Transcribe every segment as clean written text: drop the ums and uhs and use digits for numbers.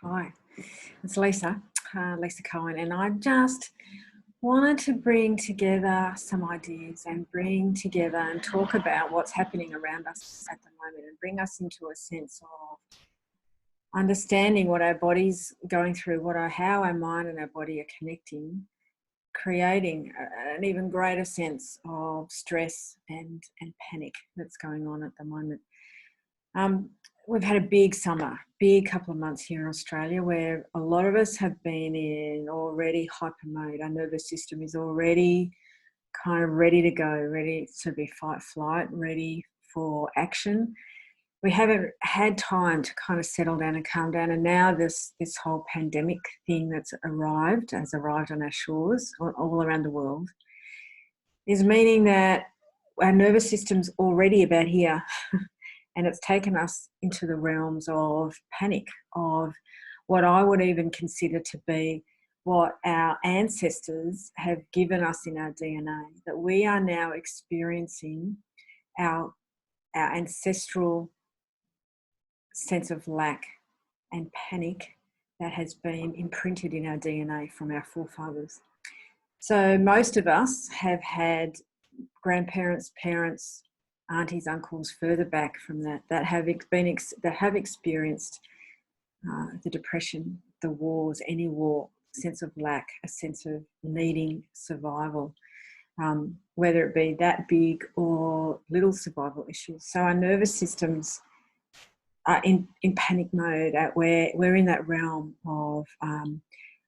Hi, it's Lisa, Lisa Cohen, and I just wanted to bring together some ideas and bring together and talk about what's happening around us at the moment and bring us into a sense of understanding what our body's going through, how our mind and our body are connecting, creating an even greater sense of stress and panic that's going on at the moment. We've had a big summer, big couple of months here in Australia where a lot of us have been in already hyper mode. Our nervous system is already kind of ready to go, ready to be fight, flight, ready for action. We haven't had time to kind of settle down and calm down. And now this whole pandemic thing has arrived on our shores all around the world, is meaning that our nervous system's already about here. And it's taken us into the realms of panic, of what I would even consider to be what our ancestors have given us in our DNA, that we are now experiencing our ancestral sense of lack and panic that has been imprinted in our DNA from our forefathers. So most of us have had grandparents, parents, aunties, uncles further back from that have experienced the depression, the wars, any war, sense of lack, a sense of needing survival, whether it be that big or little survival issues. So our nervous systems are in panic mode. We're in that realm of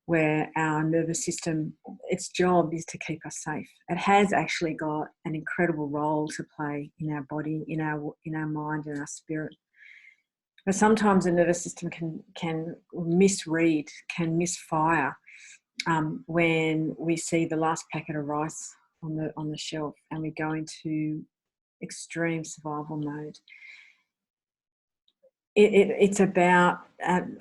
where our nervous system, its job is to keep us safe. It has actually got an incredible role to play in our body, in our mind, and our spirit. But sometimes the nervous system can misread, can misfire when we see the last packet of rice on the shelf and we go into extreme survival mode. It's about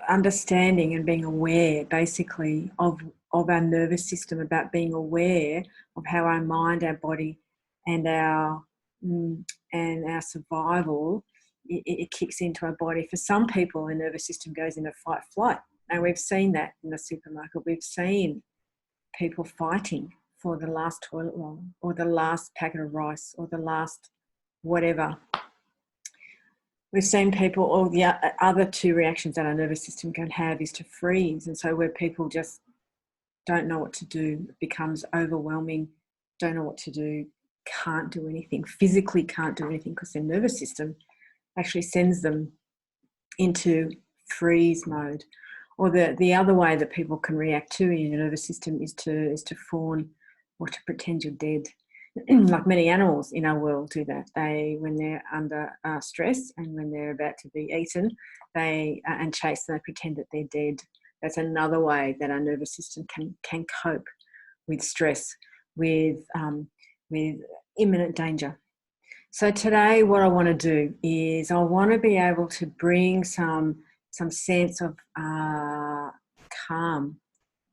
understanding and being aware, basically, of our nervous system, about being aware of how our mind, our body, and our survival it kicks into our body. For some people, the nervous system goes into fight flight, and we've seen that in the supermarket. We've seen people fighting for the last toilet roll, or the last packet of rice, or the last whatever. We've seen people, or the other two reactions that our nervous system can have is to freeze. And so where people just don't know what to do, it becomes overwhelming, don't know what to do, can't do anything, physically can't do anything because their nervous system actually sends them into freeze mode. Or the other way that people can react to in your nervous system is to fawn or to pretend you're dead. Like many animals in our world do that. When they're under stress and when they're about to be eaten, and chased, they pretend that they're dead. That's another way that our nervous system can cope with stress, with imminent danger. So today, what I want to do is I want to be able to bring some sense of calm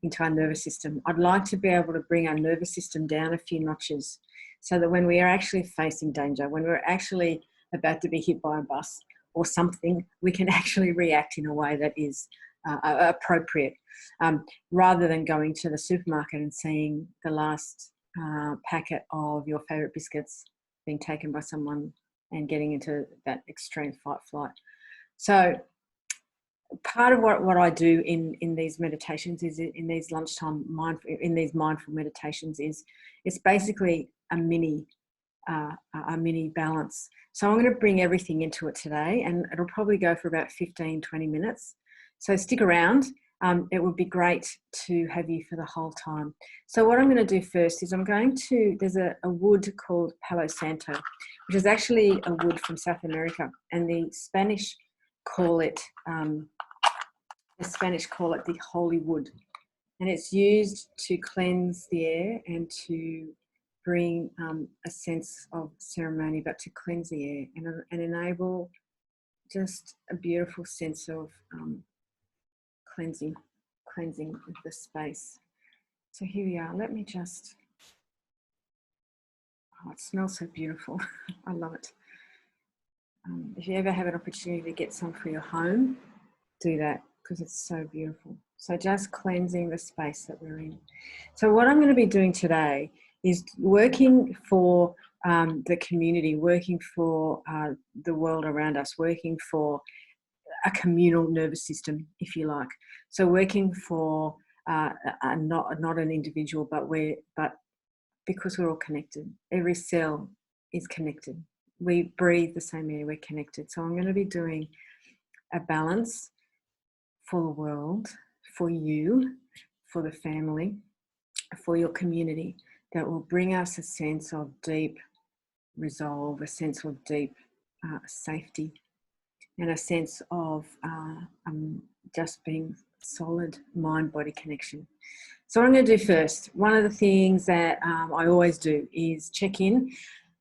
into our nervous system. I'd like to be able to bring our nervous system down a few notches so that when we are actually facing danger, when we're actually about to be hit by a bus or something, we can actually react in a way that is appropriate, rather than going to the supermarket and seeing the last packet of your favourite biscuits being taken by someone and getting into that extreme fight flight. So part of what I do in these meditations is in these mindful meditations is it's basically a mini balance. So I'm going to bring everything into it today, and it'll probably go for about 15-20 minutes. So stick around. It would be great to have you for the whole time. So what I'm going to do first is there's a wood called Palo Santo, which is actually a wood from South America, and the Spanish call it the holy wood, and it's used to cleanse the air and to bring a sense of ceremony, but to cleanse the air and enable just a beautiful sense of cleansing of the space. So here we are. Let me just, it smells so beautiful. I love it. If you ever have an opportunity to get some for your home, do that. because it's so beautiful. So just cleansing the space that we're in. So what I'm going to be doing today is working for the community, working for the world around us, working for a communal nervous system, if you like. So working for not an individual, but because we're all connected. Every cell is connected. We breathe the same air, we're connected. So I'm going to be doing a balance for the world, for you, for the family, for your community, that will bring us a sense of deep resolve, a sense of deep safety, and a sense of just being solid mind-body connection. So what I'm going to do first, one of the things that I always do is check in.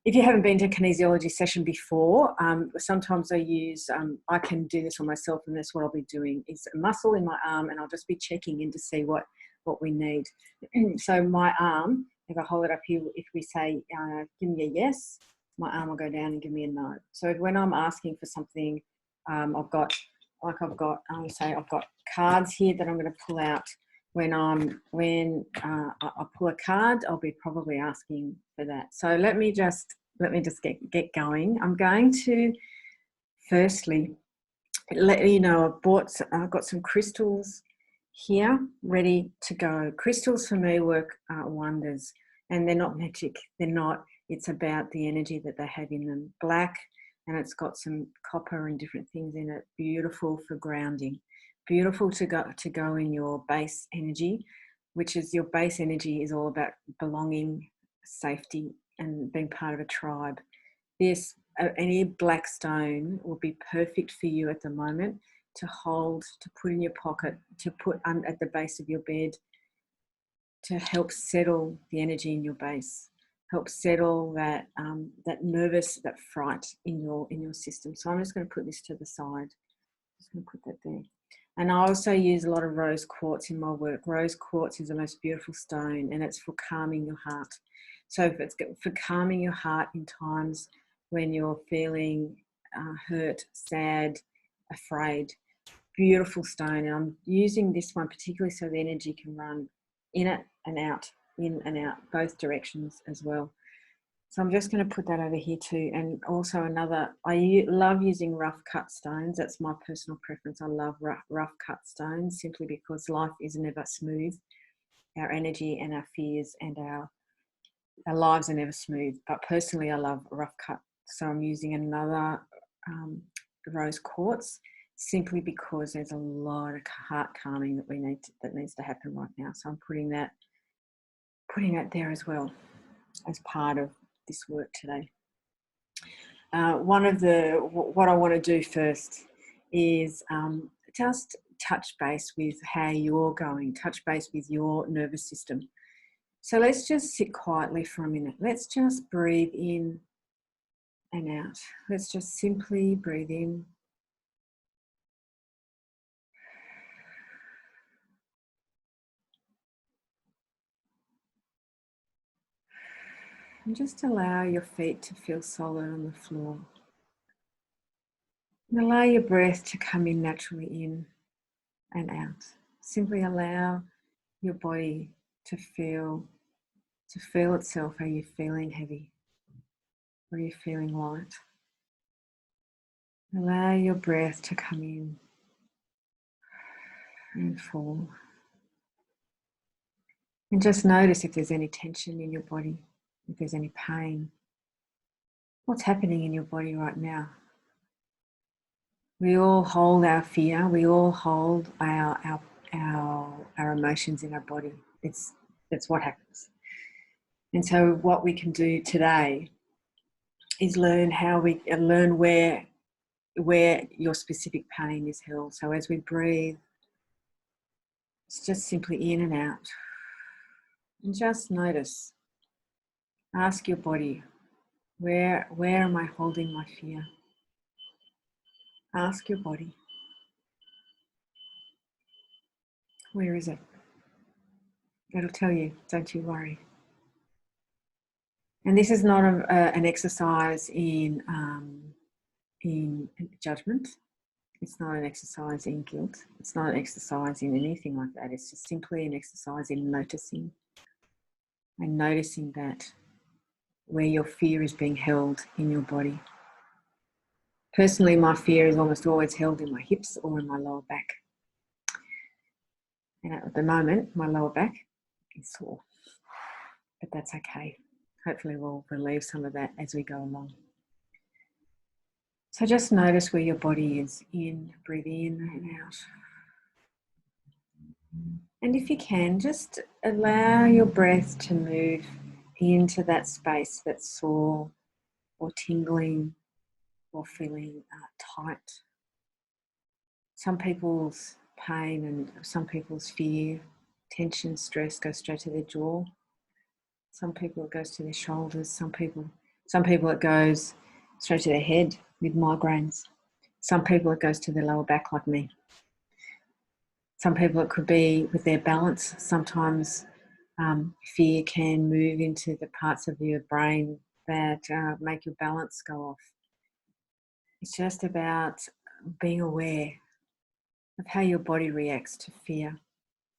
If you haven't been to a kinesiology session before, sometimes I can do this on myself, and that's what I'll be doing, is a muscle in my arm, and I'll just be checking in to see what we need. So my arm, if I hold it up here, if we say, give me a yes, my arm will go down and give me a no. So when I'm asking for something, I've got cards here that I'm going to pull out. When I pull a card, I'll be probably asking for that. So let me just get going. I'm going to firstly let you know I've got some crystals here ready to go. Crystals for me work wonders, and they're not magic. They're not. It's about the energy that they have in them. Black, and it's got some copper and different things in it. Beautiful for grounding. Beautiful to go in your base energy, which is your base energy is all about belonging, safety, and being part of a tribe. Any black stone will be perfect for you at the moment to hold, to put in your pocket, to put at the base of your bed, to help settle the energy in your base, help settle that fright in your system. So I'm just going to put this to the side. Just going to put that there. And I also use a lot of rose quartz in my work. Rose quartz is the most beautiful stone, and it's for calming your heart. So if it's for calming your heart in times when you're feeling hurt, sad, afraid, beautiful stone. And I'm using this one particularly so the energy can run in and out, both directions as well. So I'm just going to put that over here too. And also I love using rough cut stones. That's my personal preference. I love rough cut stones simply because life is never smooth. Our energy and our fears and our lives are never smooth. But personally, I love rough cut. So I'm using another rose quartz simply because there's a lot of heart calming that needs to happen right now. So I'm putting that there as well as part of this work today. What I want to do first is just touch base with how you're going, touch base with your nervous system. So let's just sit quietly for a minute. Let's just breathe in and out. Let's just simply breathe in. And just allow your feet to feel solid on the floor. And allow your breath to come in naturally in and out. Simply allow your body to feel itself. Are you feeling heavy? Or are you feeling light? Allow your breath to come in and fall. And just notice if there's any tension in your body, if there's any pain. What's happening in your body right now? We all hold our fear. We all hold our emotions in our body. That's what happens. And so what we can do today is learn where your specific pain is held. So as we breathe, it's just simply in and out. And just notice. Ask your body, where am I holding my fear? Ask your body. Where is it? It'll tell you, don't you worry. And this is not an exercise in judgment. It's not an exercise in guilt. It's not an exercise in anything like that. It's just simply an exercise in noticing, and noticing that where your fear is being held in your body. Personally, my fear is almost always held in my hips or in my lower back. And at the moment, my lower back is sore, but that's okay. Hopefully we'll relieve some of that as we go along. So just notice where your body is. In, breathe in and out. And if you can, just allow your breath to move into that space that's sore or tingling or feeling tight. Some people's pain and some people's fear, tension, stress goes straight to their jaw. Some people it goes to their shoulders. Some people it goes straight to their head with migraines. Some people it goes to their lower back like me. Some people it could be with their balance. Sometimes fear can move into the parts of your brain that make your balance go off. It's just about being aware of how your body reacts to fear,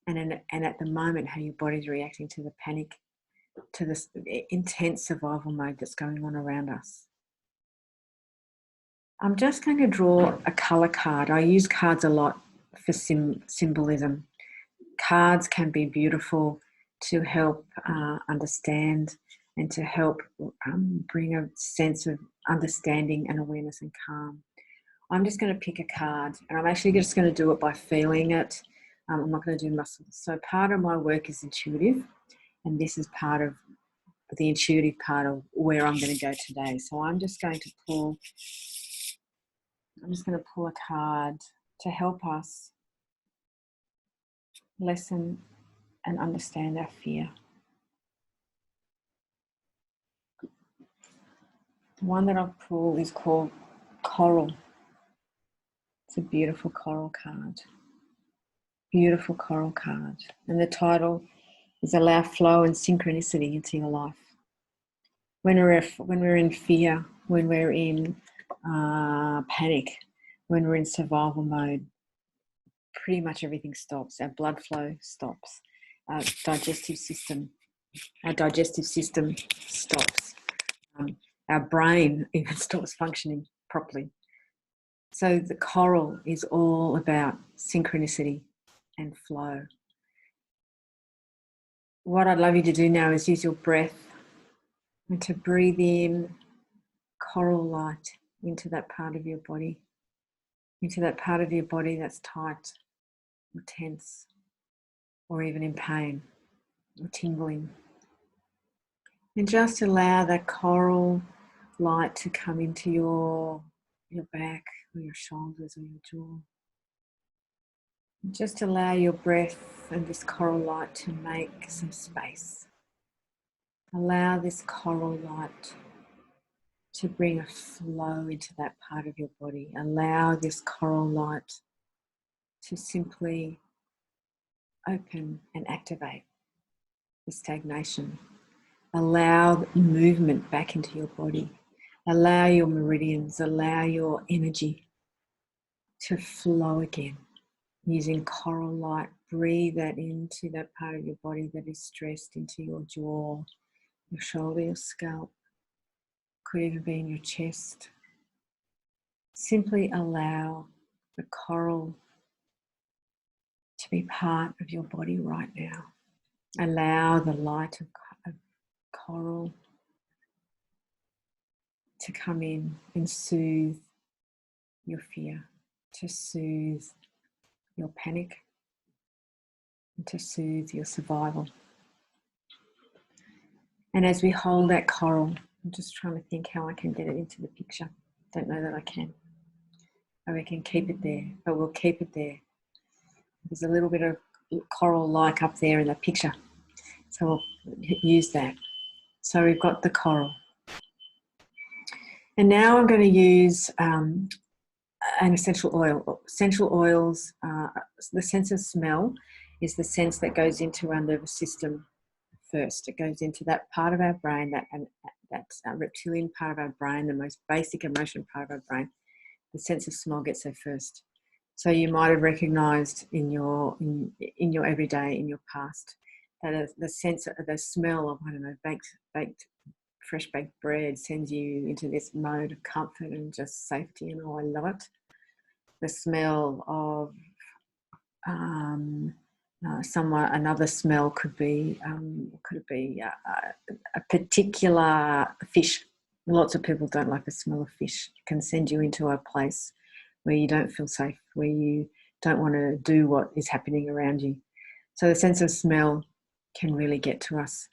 and at the moment how your body's reacting to the panic, to this intense survival mode that's going on around us. I'm just going to draw a colour card. I use cards a lot for symbolism. Cards can be beautiful to help understand and to help bring a sense of understanding and awareness and calm. I'm just going to pick a card, and I'm actually just going to do it by feeling it. I'm not going to do muscles. So part of my work is intuitive, and this is part of the intuitive part of where I'm going to go today. So I'm just going to pull a card to help us lessen and understand our fear. The one that I've pulled is called Coral. It's a beautiful coral card. Beautiful coral card. And the title is Allow Flow and Synchronicity into Your Life. When we're in fear, when we're in panic, when we're in survival mode, pretty much everything stops. Our blood flow stops. Our digestive system stops. Our brain even stops functioning properly. So the coral is all about synchronicity and flow. What I'd love you to do now is use your breath and to breathe in coral light into that part of your body, that's tight or tense or even in pain or tingling. And just allow that coral light to come into your back or your shoulders or your jaw. And just allow your breath and this coral light to make some space. Allow this coral light to bring a flow into that part of your body. Allow this coral light to simply open and activate the stagnation. Allow movement back into your body. Allow your meridians, allow your energy to flow again. Using coral light, breathe that into that part of your body that is stressed, into your jaw, your shoulder, your scalp. Could even be in your chest. Simply allow the coral to be part of your body right now. Allow the light of coral to come in and soothe your fear, to soothe your panic, and to soothe your survival. And as we hold that coral, I'm just trying to think how I can get it into the picture. Don't know that I can. Or we can keep it there, but we'll keep it there. There's a little bit of coral-like up there in the picture. So we'll use that. So we've got the coral. And now I'm going to use an essential oil. Essential oils, the sense of smell is the sense that goes into our nervous system first. It goes into that part of our brain, that reptilian part of our brain, the most basic emotion part of our brain. The sense of smell gets there first. So you might have recognised in your everyday, in your past, that the sense of the smell of, I don't know, fresh baked bread sends you into this mode of comfort and just safety, and I love it. The smell of another smell could be a particular fish. Lots of people don't like the smell of fish. It can send you into a place where you don't feel safe, where you don't want to do what is happening around you. So the sense of smell can really get to us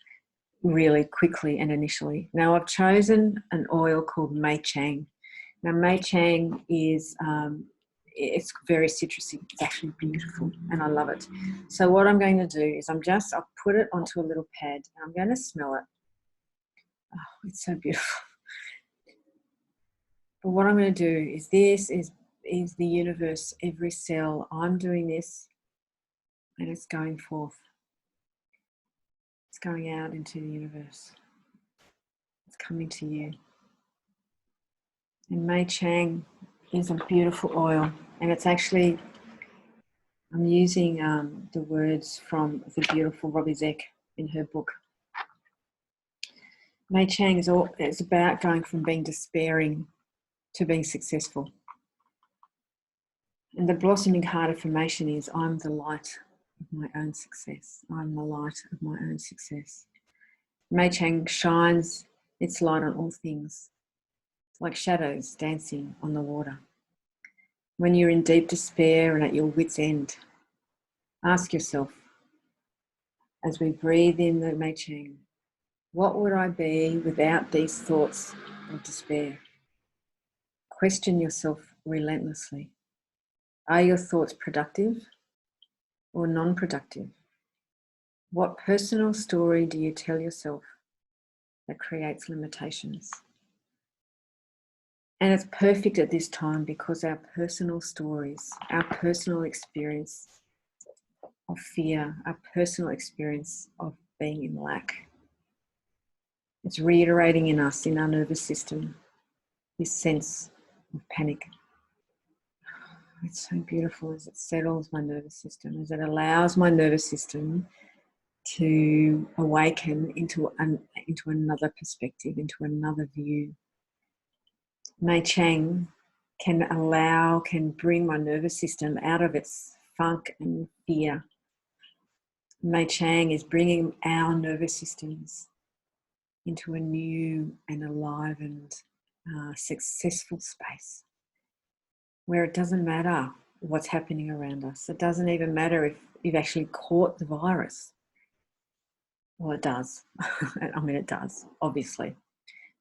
really quickly and initially. Now I've chosen an oil called Mei Chang. Now Mei Chang is it's very citrusy. It's actually beautiful and I love it. So what I'm going to do is I'll put it onto a little pad and I'm going to smell it. Oh, it's so beautiful. But what I'm going to do is this is the universe, every cell. I'm doing this and it's going forth. It's going out into the universe. It's coming to you. And Mei Chang is a beautiful oil, and it's actually, I'm using the words from the beautiful Robbie Zeck in her book. Mei Chang is about going from being despairing to being successful. And the blossoming heart affirmation is, I'm the light of my own success. I'm the light of my own success. Mei Chang shines its light on all things, like shadows dancing on the water. When you're in deep despair and at your wit's end, ask yourself, as we breathe in the Mei Chang, what would I be without these thoughts of despair? Question yourself relentlessly. Are your thoughts productive or non-productive? What personal story do you tell yourself that creates limitations? And it's perfect at this time because our personal stories, our personal experience of fear, our personal experience of being in lack, it's reiterating in us, in our nervous system, this sense of panic. It's so beautiful as it settles my nervous system, as it allows my nervous system to awaken into another perspective, into another view. Mei Chang can bring my nervous system out of its funk and fear. Mei Chang is bringing our nervous systems into a new and alive and successful space where it doesn't matter what's happening around us. It doesn't even matter if you've actually caught the virus. Well, it does. I mean, it does, obviously.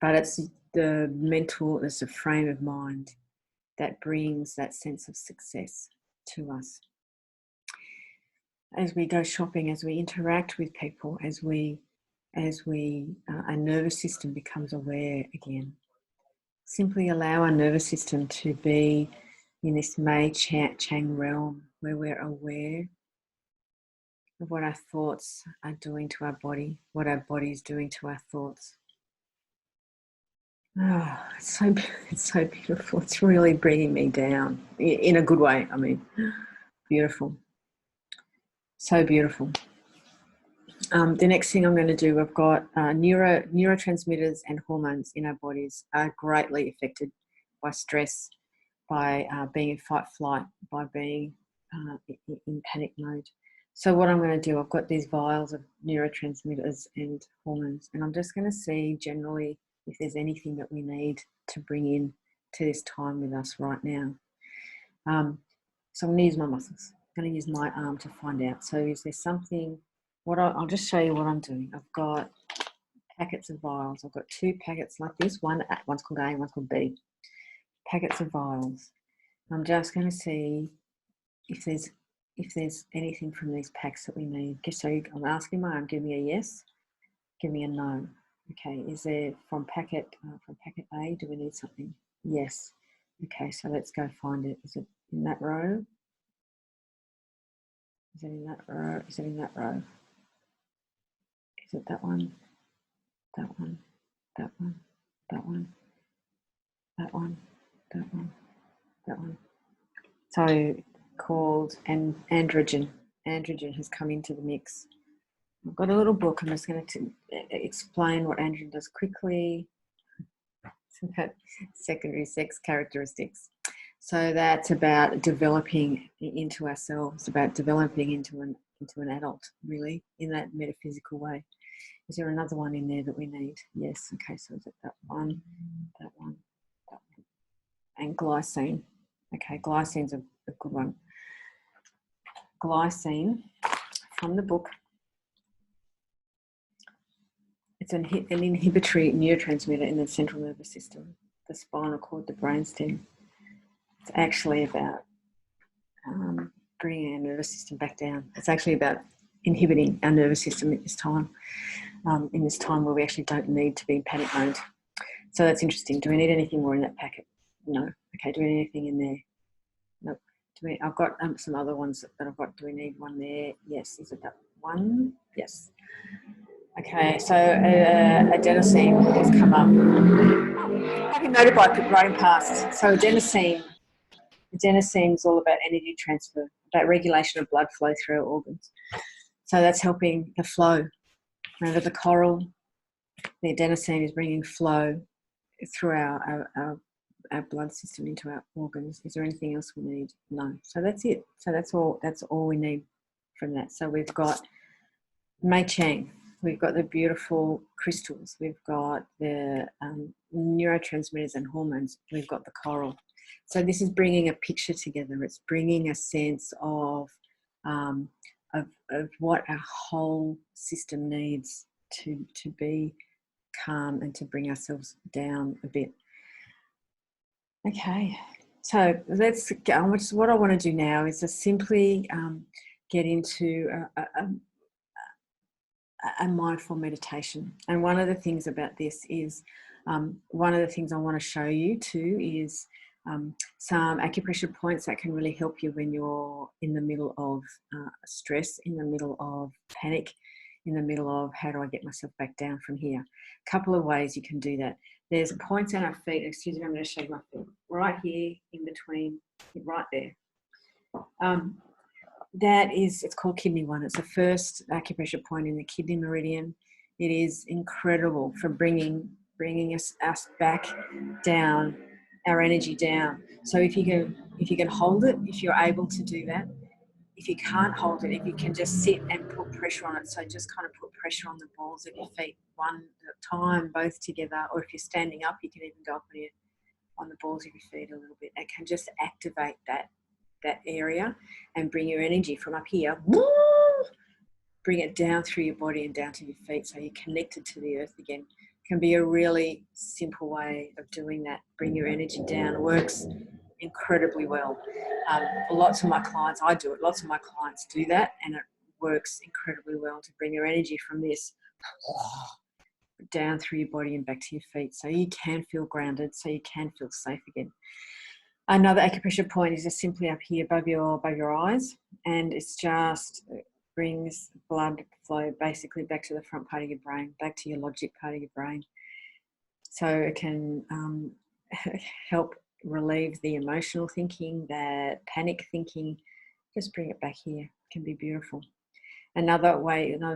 But it's it's a frame of mind that brings that sense of success to us. As we go shopping, as we interact with people, as our nervous system becomes aware again. Simply allow our nervous system to be in this Mei Chang realm where we're aware of what our thoughts are doing to our body, what our body is doing to our thoughts. Oh, it's so beautiful. It's really bringing me down in a good way. I mean, beautiful. So beautiful. The next thing I'm going to do, I've got neurotransmitters and hormones in our bodies are greatly affected by stress, by being in fight flight, by being in panic mode. So what I'm going to do, I've got these vials of neurotransmitters and hormones, and I'm just going to see generally if there's anything that we need to bring in to this time with us right now. So I'm going to use my muscles. I'm going to use my arm to find out. So is there something, I'll just show you what I'm doing. I've got packets of vials. I've got 2 packets like this. One's called A, one's called B. Packets of vials. I'm just going to see if there's anything from these packs that we need. So I'm asking my arm, give me a yes, give me a no. Okay, is there from packet A, do we need something? Yes. Okay, so let's go find it. Is it in that row? Is it in that row? Is it in that row? Is it that one? That one? That one? That one? That one? That one? That one? So called androgen. Androgen has come into the mix. I've got a little book. I'm just going to explain what androgen does quickly. It's about secondary sex characteristics. So that's about developing into ourselves, about developing into an adult, really, in that metaphysical way. Is there another one in there that we need? Yes. Okay. So is it that one, that one, that one, and glycine. Okay, glycine's a good one. Glycine, from the book, it's an inhibitory neurotransmitter in the central nervous system, the spinal cord, the brainstem. It's actually about bringing our nervous system back down. It's actually about inhibiting our nervous system at this time, in this time where we actually don't need to be in panic mode. So that's interesting. Do we need anything more in that packet? No. Okay, do we need anything in there? Nope. I've got some other ones that I've got. Do we need one there? Yes. Is it that one? Yes. Okay, so adenosine has come up. I've been noted by running past. So adenosine is all about energy transfer, about regulation of blood flow through our organs. So that's helping the flow. Remember the coral? The adenosine is bringing flow through our blood system into our organs. Is there anything else we need? No. So that's it. So that's all we need from that. So we've got Mei Chang. We've got the beautiful crystals. We've got the neurotransmitters and hormones. We've got the coral. So this is bringing a picture together. It's bringing a sense of what our whole system needs to be calm and to bring ourselves down a bit. Okay, so let's go. What I want to do now is to simply get into a mindful meditation. And one of the things about this is, one of the things I want to show you too is some acupressure points that can really help you when you're in the middle of stress, in the middle of panic, in the middle of how do I get myself back down from here. A couple of ways you can do that. There's points on our feet. Excuse me, I'm going to show you my feet. Right here, in between, right there. It's called Kidney 1. It's the first acupressure point in the kidney meridian. It is incredible for bringing us back down, our energy down. So if you can hold it, if you're able to do that. If you can't hold it, if you can just sit and put pressure on it, so just kind of put pressure on the balls of your feet one at a time, both together, or if you're standing up, you can even go up on the balls of your feet a little bit. It can just activate that area and bring your energy from up here, bring it down through your body and down to your feet, so you're connected to the earth again. It can be a really simple way of doing that. Bring your energy down. It works incredibly well. Lots of my clients, I do it, lots of my clients do that, and it works incredibly well to bring your energy from this down through your body and back to your feet, so you can feel grounded, so you can feel safe again. Another acupressure point is just simply up here above your eyes, and it brings blood flow basically back to the front part of your brain, back to your logic part of your brain. So it can help relieve the emotional thinking, that panic thinking. Just bring it back here. It can be beautiful. Another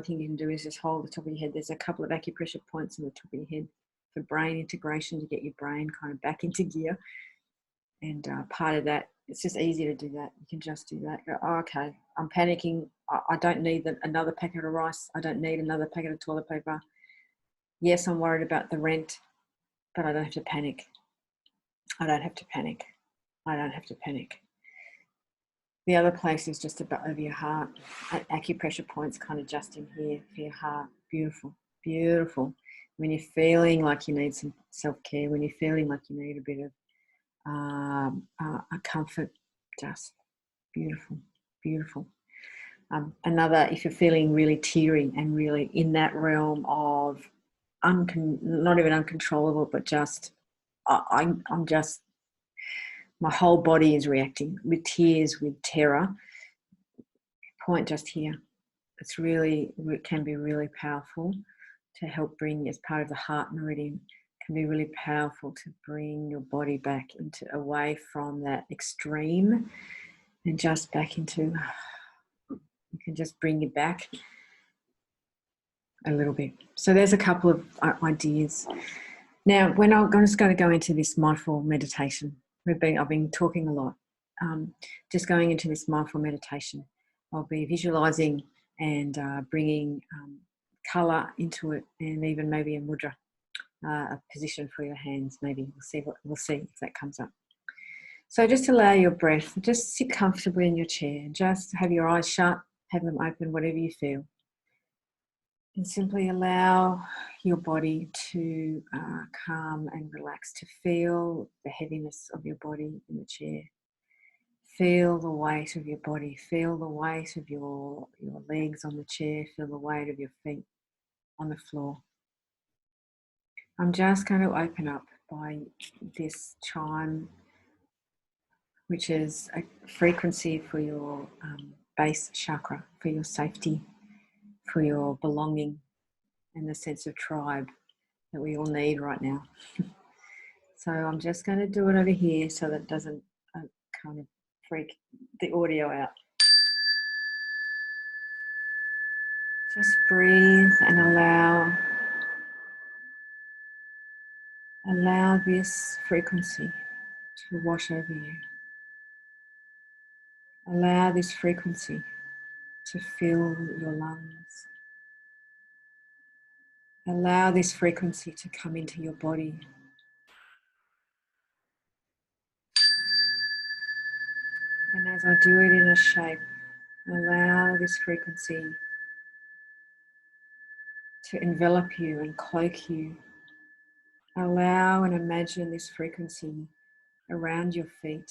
thing you can do is just hold the top of your head. There's a couple of acupressure points on the top of your head for brain integration, to get your brain kind of back into gear. And part of that, it's just easy to do that. You can just do that. Go, oh, okay, I'm panicking. I don't need another packet of rice. I don't need another packet of toilet paper. Yes, I'm worried about the rent, but I don't have to panic. I don't have to panic. I don't have to panic. The other place is just about over your heart. Acupressure points kind of just in here for your heart. Beautiful, beautiful. When you're feeling like you need some self-care, when you're feeling like you need a bit of a comfort, just beautiful, beautiful. Another, if you're feeling really teary and really in that realm of not even uncontrollable, but just I'm just, my whole body is reacting with tears, with terror. Point just here. It can be really powerful to help bring, as part of the heart meridian, can be really powerful to bring your body back away from that extreme and just back into, you can just bring you back a little bit. So there's a couple of ideas. Now, when I'm just going to go into this mindful meditation, I've been talking a lot. Just going into this mindful meditation, I'll be visualizing and bringing colour into it, and even maybe a mudra, a position for your hands. Maybe we'll see if that comes up. So just allow your breath. Just sit comfortably in your chair. Just have your eyes shut, have them open, whatever you feel. And simply allow your body to calm and relax, to feel the heaviness of your body in the chair. Feel the weight of your body. Feel the weight of your legs on the chair. Feel the weight of your feet on the floor. I'm just going to open up by this chime, which is a frequency for your base chakra, for your safety, for your belonging, and the sense of tribe that we all need right now. So I'm just going to do it over here so that it doesn't kind of freak the audio out. Just breathe and allow this frequency to wash over you. Allow this frequency to fill your lungs. Allow this frequency to come into your body. And as I do it in a shape, allow this frequency to envelop you and cloak you. Allow and imagine this frequency around your feet,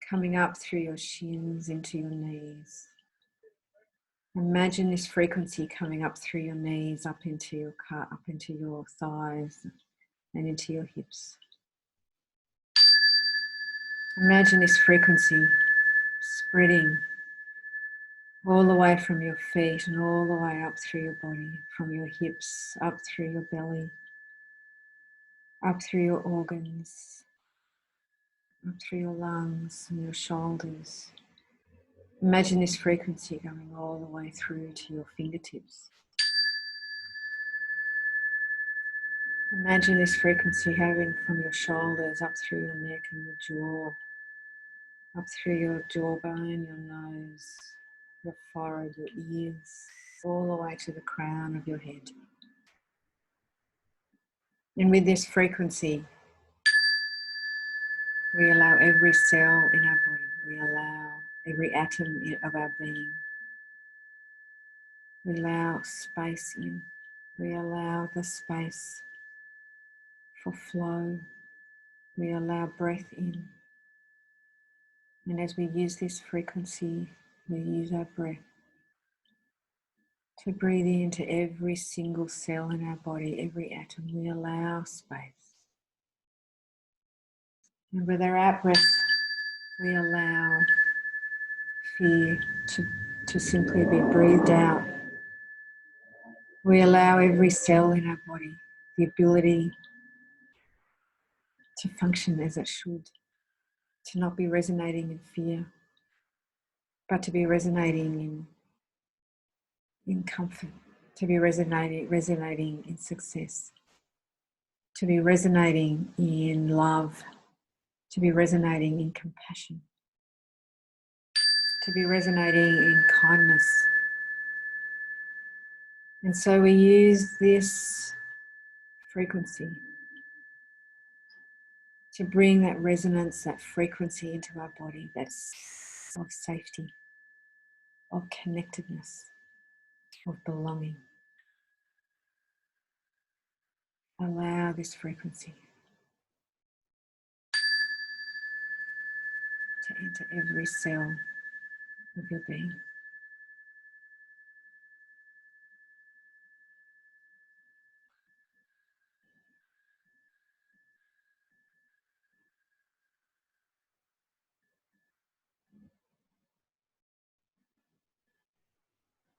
coming up through your shins into your knees. Imagine this frequency coming up through your knees, up into your thighs and into your hips. Imagine this frequency spreading all the way from your feet and all the way up through your body, from your hips, up through your belly, up through your organs, up through your lungs and your shoulders. Imagine this frequency going all the way through to your fingertips. Imagine this frequency having from your shoulders up through your neck and your jaw, up through your jawbone, your nose, your forehead, your ears, all the way to the crown of your head. And with this frequency, we allow every cell in our body, we allow every atom of our being, we allow space in, we allow the space for flow, we allow breath in. And as we use this frequency, we use our breath to breathe into every single cell in our body, every atom. We allow space. And with our out-breath, we allow fear to simply be breathed out. We allow every cell in our body the ability to function as it should, to not be resonating in fear, but to be resonating in comfort, to be resonating in success, to be resonating in love, to be resonating in compassion, to be resonating in kindness. And so we use this frequency to bring that resonance, that frequency into our body, that's of safety, of connectedness, of belonging. Allow this frequency to enter every cell of your being.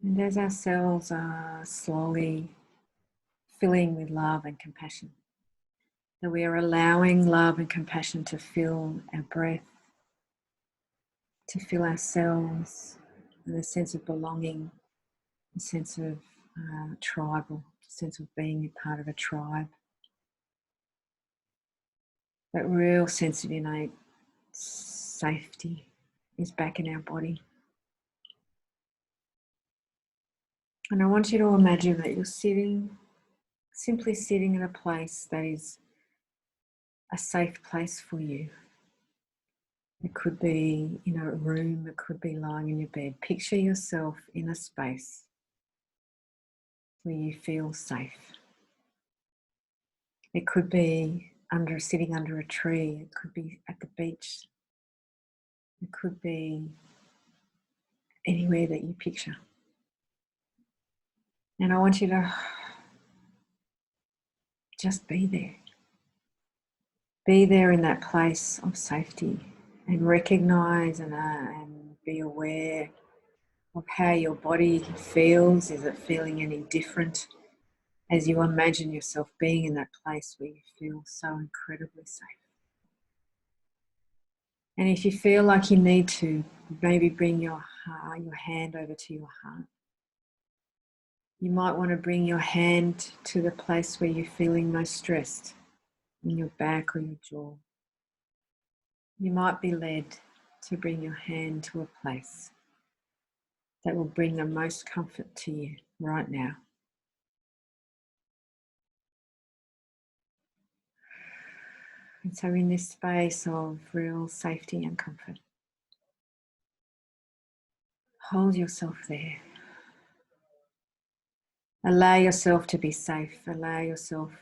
And as our cells are slowly filling with love and compassion, that we are allowing love and compassion to fill our breath, to feel ourselves and a sense of belonging, a sense of tribal, a sense of being a part of a tribe. That real sense of innate safety is back in our body. And I want you to imagine that you're sitting, simply sitting in a place that is a safe place for you. It could be in a room, it could be lying in your bed. Picture yourself in a space where you feel safe. It could be sitting under a tree, it could be at the beach, it could be anywhere that you picture. And I want you to just be there. Be there in that place of safety and recognize and be aware of how your body feels. Is it feeling any different as you imagine yourself being in that place where you feel so incredibly safe? And if you feel like you need to, maybe bring your hand over to your heart. You might want to bring your hand to the place where you're feeling most stressed, in your back or your jaw. You might be led to bring your hand to a place that will bring the most comfort to you right now. And so in this space of real safety and comfort, hold yourself there. Allow yourself to be safe. Allow yourself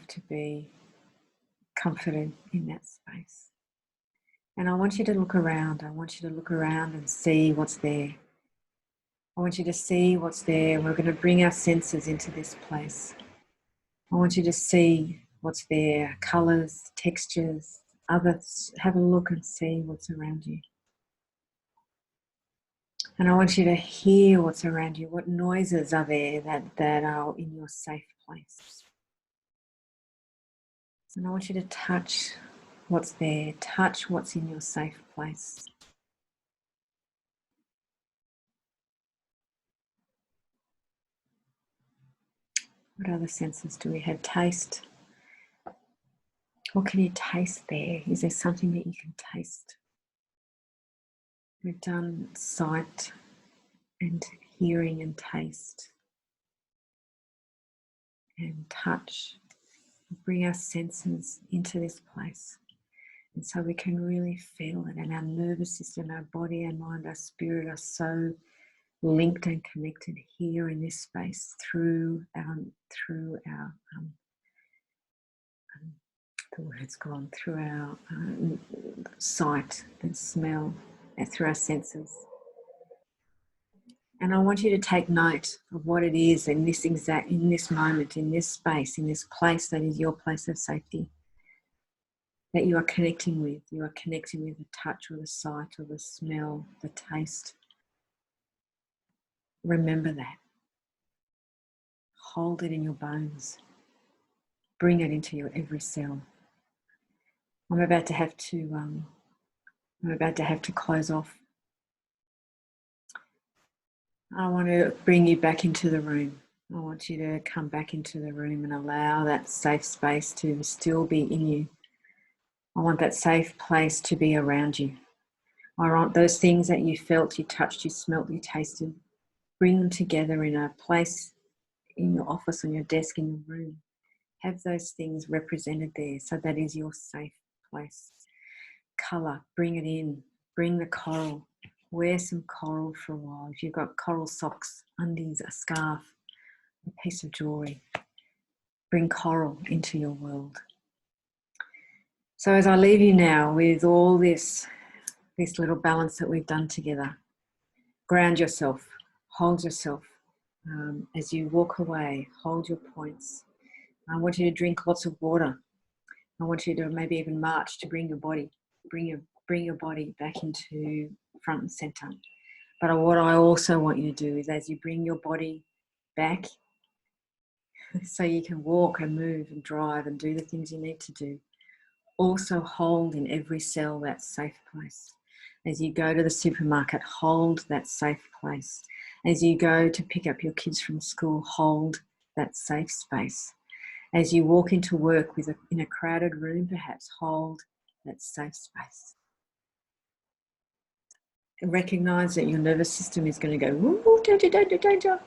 to be comforted in that space. And I want you to look around. I want you to look around and see what's there. I want you to see what's there. We're going to bring our senses into this place. I want you to see what's there, colours, textures, others. Have a look and see what's around you. And I want you to hear what's around you. What noises are there that are in your safe place? And I want you to touch what's there. Touch what's in your safe place. What other senses do we have? Taste. What can you taste there? Is there something that you can taste? We've done sight and hearing and taste and touch. Bring our senses into this place. And so we can really feel it. And our nervous system, our body, our mind, our spirit are so linked and connected here in this space through our the word's gone, through our sight and smell, and through our senses. And I want you to take note of what it is in this moment, in this space, in this place that is your place of safety, that you are connecting with. You are connecting with the touch or the sight or the smell, the taste. Remember that. Hold it in your bones. Bring it into your every cell. I'm about to have to close off. I want to bring you back into the room. I want you to come back into the room and allow that safe space to still be in you. I want that safe place to be around you. I want those things that you felt, you touched, you smelt, you tasted, bring them together in a place in your office, on your desk, in your room. Have those things represented there, so that is your safe place. Colour, bring it in. Bring the coral. Wear some coral for a while. If you've got coral socks, undies, a scarf, a piece of jewellery, bring coral into your world. So as I leave you now with all this little balance that we've done together, ground yourself, hold yourself. As you walk away, hold your points. I want you to drink lots of water. I want you to maybe even march to bring your body back into front and center. But what I also want you to do is, as you bring your body back, so you can walk and move and drive and do the things you need to do, also hold in every cell that safe place. As you go to the supermarket, hold that safe place. As you go to pick up your kids from school, hold that safe space. As you walk into work in a crowded room, perhaps, hold that safe space. And recognise that your nervous system is going to go, ooh, danger, danger, danger.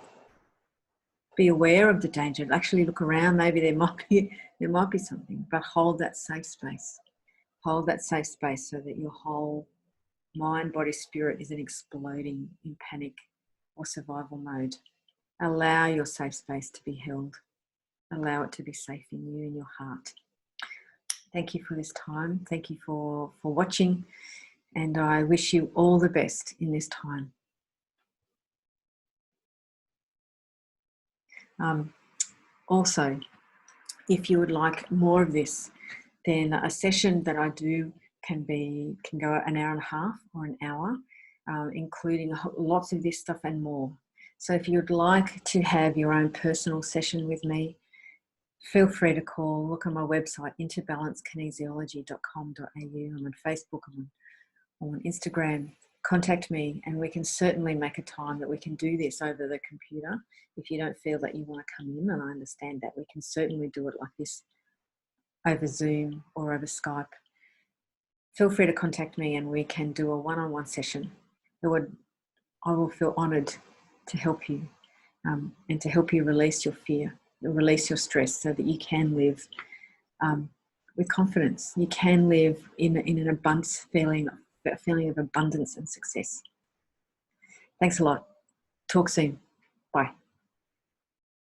Be aware of the danger. Actually look around. Maybe there might be something, but hold that safe space. Hold that safe space so that your whole mind, body, spirit isn't exploding in panic or survival mode. Allow your safe space to be held. Allow it to be safe in you, in your heart. Thank you for this time. Thank you for watching. And I wish you all the best in this time. Also, if you would like more of this, then a session that I do can go an hour and a half or an hour, including lots of this stuff and more. So if you'd like to have your own personal session with me, feel free to call. Look on my website, interbalancekinesiology.com.au. I'm on Facebook, I'm on Instagram. Contact me and we can certainly make a time that we can do this over the computer. If you don't feel that you want to come in, and I understand that, we can certainly do it like this over Zoom or over Skype. Feel free to contact me and we can do a one-on-one session. I will feel honoured to help you and to help you release your fear, release your stress so that you can live with confidence. You can live in an abundance feeling of abundance and success. Thanks a lot. Talk soon.